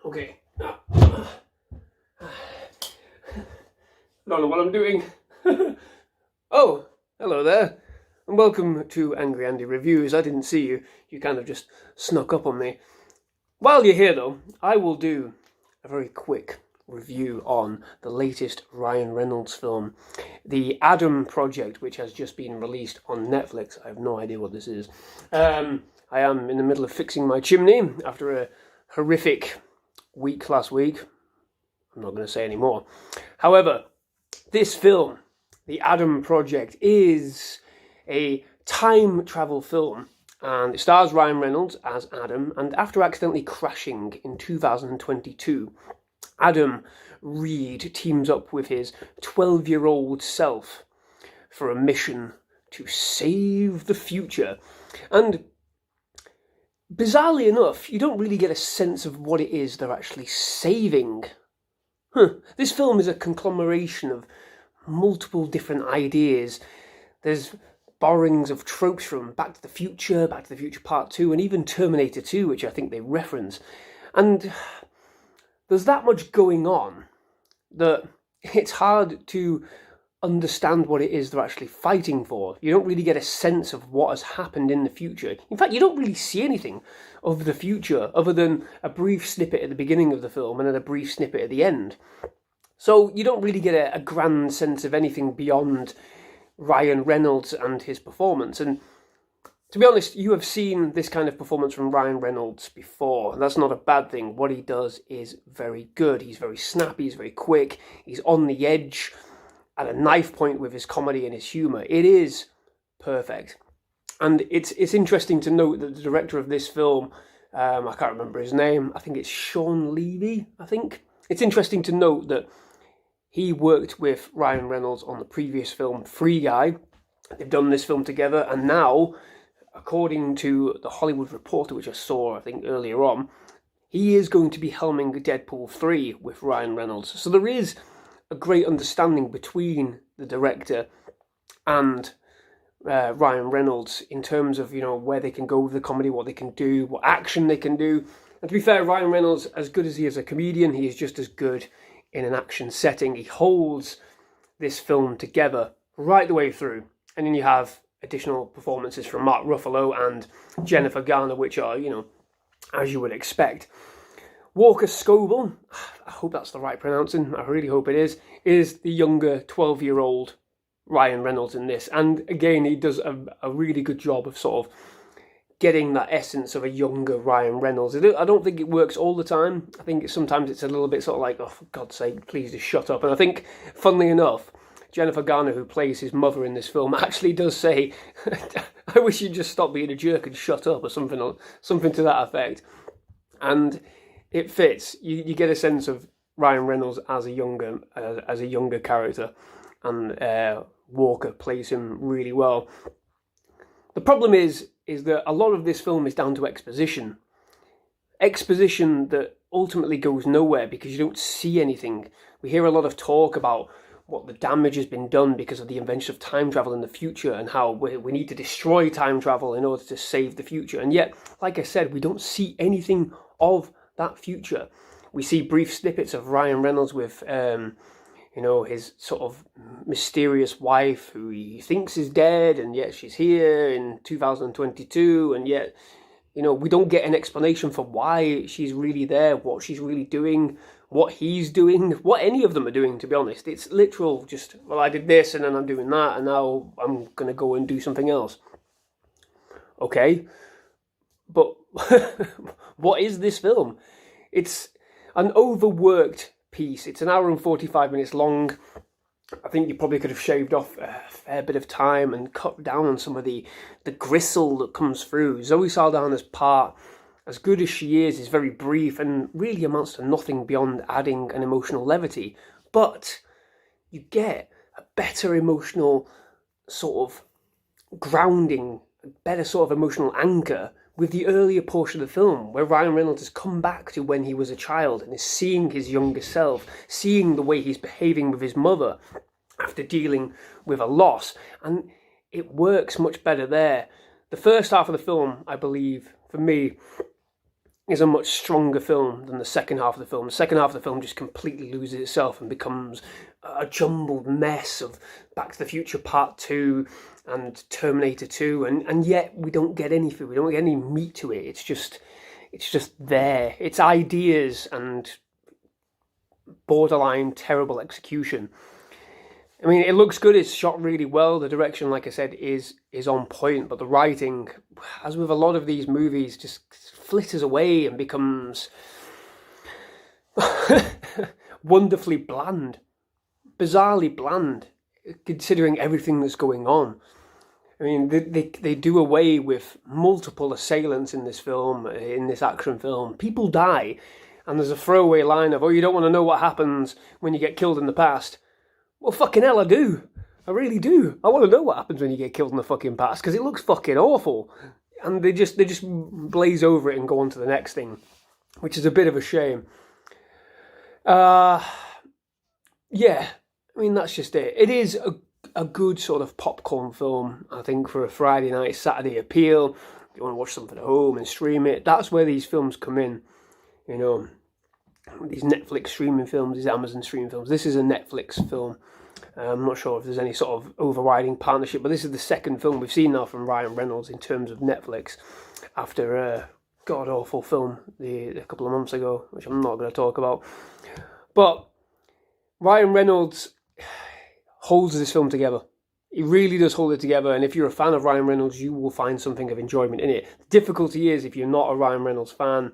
Okay. Don't know what I'm doing. Oh, hello there. And welcome to Angry Andy Reviews. I didn't see you. You kind of just snuck up on me. While you're here, though, I will do a very quick review on the latest Ryan Reynolds film, The Adam Project, which has just been released on Netflix. I have no idea what this is. I am in the middle of fixing my chimney after a horrific week last week. I'm not going to say any more. However, this film, The Adam Project, is a time travel film, and it stars Ryan Reynolds as Adam, and after accidentally crashing in 2022, Adam Reed teams up with his 12-year-old self for a mission to save the future. And bizarrely enough, you don't really get a sense of what it is they're actually saving. This film is a conglomeration of multiple different ideas. There's borrowings of tropes from Back to the Future Part 2, and even Terminator 2, which I think they reference. And there's that much going on that it's hard to understand what it is they're actually fighting for. You don't really get a sense of what has happened in the future. In fact, you don't really see anything of the future other than a brief snippet at the beginning of the film and then a brief snippet at the end. So you don't really get a grand sense of anything beyond Ryan Reynolds and his performance. And to be honest, you have seen this kind of performance from Ryan Reynolds before. That's not a bad thing. What he does is very good. He's very snappy, he's very quick, he's on the edge, at a knife point with his comedy and his humour. It is perfect. And it's interesting to note that the director of this film, I can't remember his name, I think it's Sean Levy, I think. It's interesting to note that he worked with Ryan Reynolds on the previous film, Free Guy. They've done this film together, and now, according to The Hollywood Reporter, which I saw, I think, earlier on, he is going to be helming Deadpool 3 with Ryan Reynolds. So there is a great understanding between the director and Ryan Reynolds in terms of, where they can go with the comedy, what they can do, what action they can do. And to be fair, Ryan Reynolds, as good as he is a comedian, he is just as good in an action setting. He holds this film together right the way through. And then you have additional performances from Mark Ruffalo and Jennifer Garner, which are, as you would expect. Walker Scobell, I hope that's the right pronouncing, I really hope it is the younger 12-year-old Ryan Reynolds in this. And again, he does a really good job of sort of getting that essence of a younger Ryan Reynolds. I don't think it works all the time. I think sometimes it's a little bit sort of like, oh, for God's sake, please just shut up. And I think, funnily enough, Jennifer Garner, who plays his mother in this film, actually does say, I wish you'd just stop being a jerk and shut up, or something to that effect. And it fits. You get a sense of Ryan Reynolds as a younger character, and Walker plays him really well. The problem is that a lot of this film is down to exposition that ultimately goes nowhere because you don't see anything. We hear a lot of talk about what the damage has been done because of the invention of time travel in the future, and how we need to destroy time travel in order to save the future. And yet, like I said, we don't see anything of that future. We see brief snippets of Ryan Reynolds with, his sort of mysterious wife who he thinks is dead, and yet she's here in 2022, and yet, we don't get an explanation for why she's really there, what she's really doing, what he's doing, what any of them are doing, to be honest. It's literal just, well, I did this, and then I'm doing that, and now I'm going to go and do something else. Okay, but what is this film? It's an overworked piece. It's an hour and 45 minutes long. I think you probably could have shaved off a fair bit of time and cut down on some of the gristle that comes through. Zoe Saldana's part, as good as she is very brief and really amounts to nothing beyond adding an emotional levity. But you get a better emotional sort of grounding, a better sort of emotional anchor with the earlier portion of the film, where Ryan Reynolds has come back to when he was a child and is seeing his younger self, seeing the way he's behaving with his mother after dealing with a loss. And it works much better there. The first half of the film, I believe, for me, is a much stronger film than the second half of the film. The second half of the film just completely loses itself and becomes a jumbled mess of Back to the Future Part 2 and Terminator 2, and yet we don't get anything. We don't get any meat to it. It's just there. It's ideas and borderline terrible execution. I mean, it looks good. It's shot really well. The direction, like I said, is on point. But the writing, as with a lot of these movies, just flitters away and becomes wonderfully bland, bizarrely bland, considering everything that's going on. I mean, they do away with multiple assailants in this film, in this action film. People die, and there's a throwaway line of, "Oh, you don't want to know what happens when you get killed in the past." Well, fucking hell, I do. I really do. I want to know what happens when you get killed in the fucking past, because it looks fucking awful. And they just blaze over it and go on to the next thing, which is a bit of a shame. Yeah, I mean, that's just it. It is a good sort of popcorn film, I think, for a Friday night, Saturday appeal. If you want to watch something at home and stream it, that's where these films come in. You know, these Netflix streaming films, these Amazon streaming films. This is a Netflix film. I'm not sure if there's any sort of overriding partnership, but this is the second film we've seen now from Ryan Reynolds in terms of Netflix, after a god-awful film a couple of months ago, which I'm not going to talk about. But Ryan Reynolds holds this film together. He really does hold it together, and if you're a fan of Ryan Reynolds, you will find something of enjoyment in it. The difficulty is, if you're not a Ryan Reynolds fan,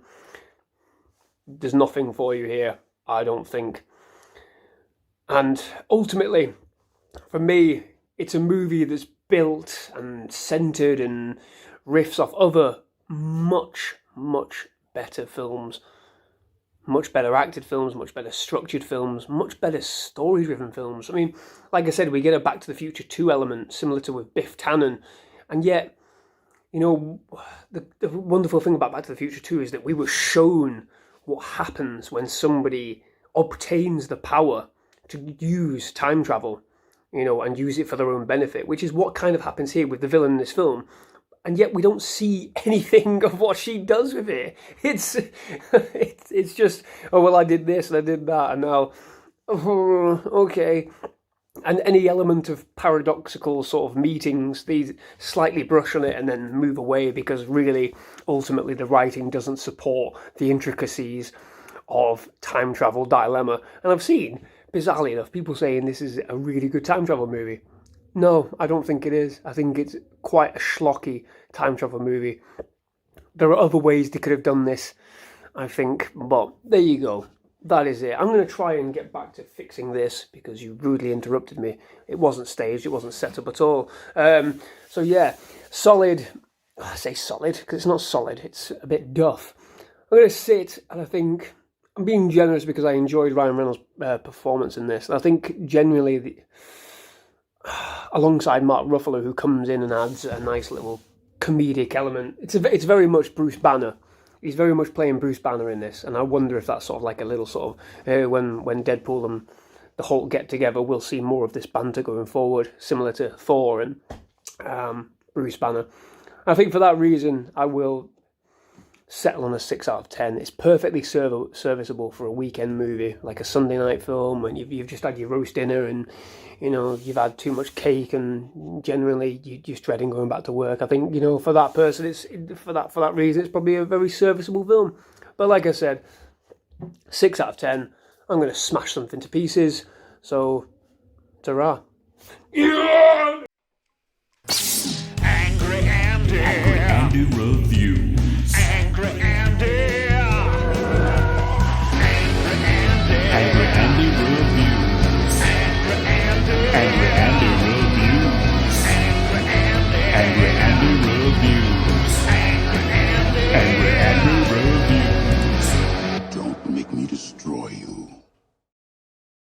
there's nothing for you here, I don't think. And ultimately, for me, it's a movie that's built and centred and riffs off other much, much better films. Much better acted films, much better structured films, much better story-driven films. I mean, like I said, we get a Back to the Future 2 element, similar to with Biff Tannen. And yet, you know, the wonderful thing about Back to the Future 2 is that we were shown what happens when somebody obtains the power to use time travel, you know, and use it for their own benefit, which is what kind of happens here with the villain in this film. And yet we don't see anything of what she does with it. It's just, oh, well, I did this and I did that, and now, oh, okay. And any element of paradoxical sort of meetings, they slightly brush on it and then move away, because really, ultimately, the writing doesn't support the intricacies of time travel dilemma. And I've seen, bizarrely enough, people saying this is a really good time travel movie. No, I don't think it is. I think it's quite a schlocky time travel movie. There are other ways they could have done this, I think, but there you go. That is it. I'm going to try and get back to fixing this, because you rudely interrupted me. It wasn't staged, it wasn't set up at all. So yeah, solid. I say solid, because it's not solid, it's a bit duff. I'm going to sit, and I think I'm being generous because I enjoyed Ryan Reynolds' performance in this. And I think genuinely, alongside Mark Ruffalo, who comes in and adds a nice little comedic element, it's very much Bruce Banner. He's very much playing Bruce Banner in this, and I wonder if that's sort of like a little sort of when Deadpool and the Hulk get together, we'll see more of this banter going forward, similar to Thor and Bruce Banner. I think for that reason, I will settle on a 6 out of 10. It's perfectly serviceable for a weekend movie, like a Sunday night film when you've just had your roast dinner and, you know, you've had too much cake and generally you're just dreading going back to work. I think, you know, for that person, for that reason, it's probably a very serviceable film. But like I said, 6 out of 10. I'm going to smash something to pieces. So, ta-ra. Angry Andy Review.